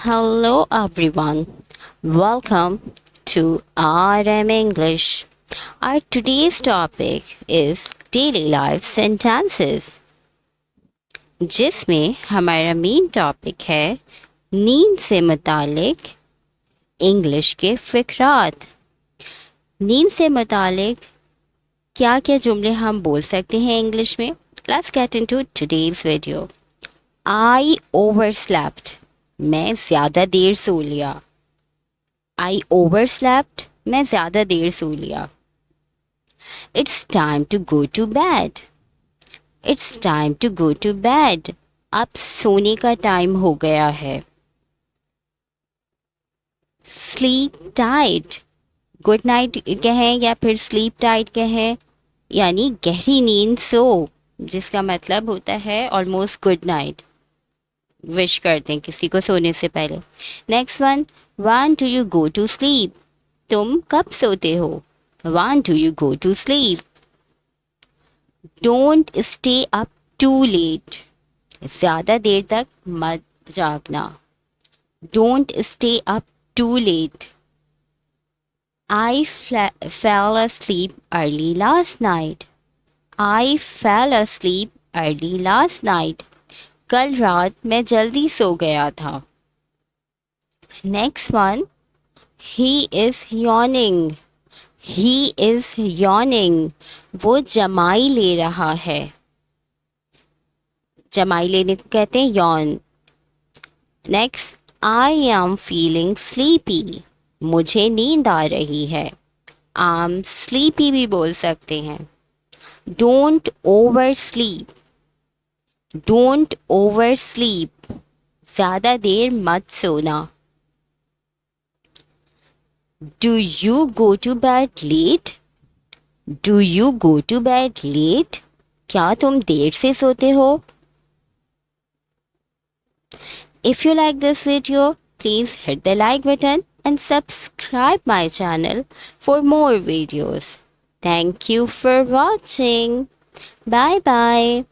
Hello everyone, welcome to RM English. Our today's topic is daily life sentences, जिसमें हमारा main topic है नींद से मुतालिक इंग्लिश के फ़िक्रात। नींद से मुतालिक क्या क्या जुमले हम बोल सकते हैं इंग्लिश में? Let's get into today's video. I overslept. मैं ज़्यादा देर सो लिया। I overslept. मैं ज़्यादा देर सो लिया। It's time to go to bed. It's time to go to bed. अब सोने का टाइम हो गया है। Sleep tight. गुड नाइट कहें या फिर स्लीप टाइट कहें, यानी गहरी नींद सो, जिसका मतलब होता है ऑलमोस्ट गुड नाइट। विश करते हैं किसी को सोने से पहले। Next one, when do you go to sleep? तुम कब सोते हो? When do you go to sleep? Don't stay up too late. ज्यादा देर तक मत जागना। Don't stay up too late. I fell asleep early last night. I fell asleep early last night. कल रात मैं जल्दी सो गया था। Next one, he is yawning. He is yawning. वो जमाई ले रहा है। जमाई लेने को कहते हैं yawn. Next, I am feeling sleepy. मुझे नींद आ रही है। I'm sleepy भी बोल सकते हैं। Don't oversleep. Don't oversleep. ज़्यादा देर मत सोना। Do you go to bed late? Do you go to bed late? क्या तुम देर से सोते हो? If you like this video, please hit the like button and subscribe my channel for more videos. Thank you for watching. Bye bye.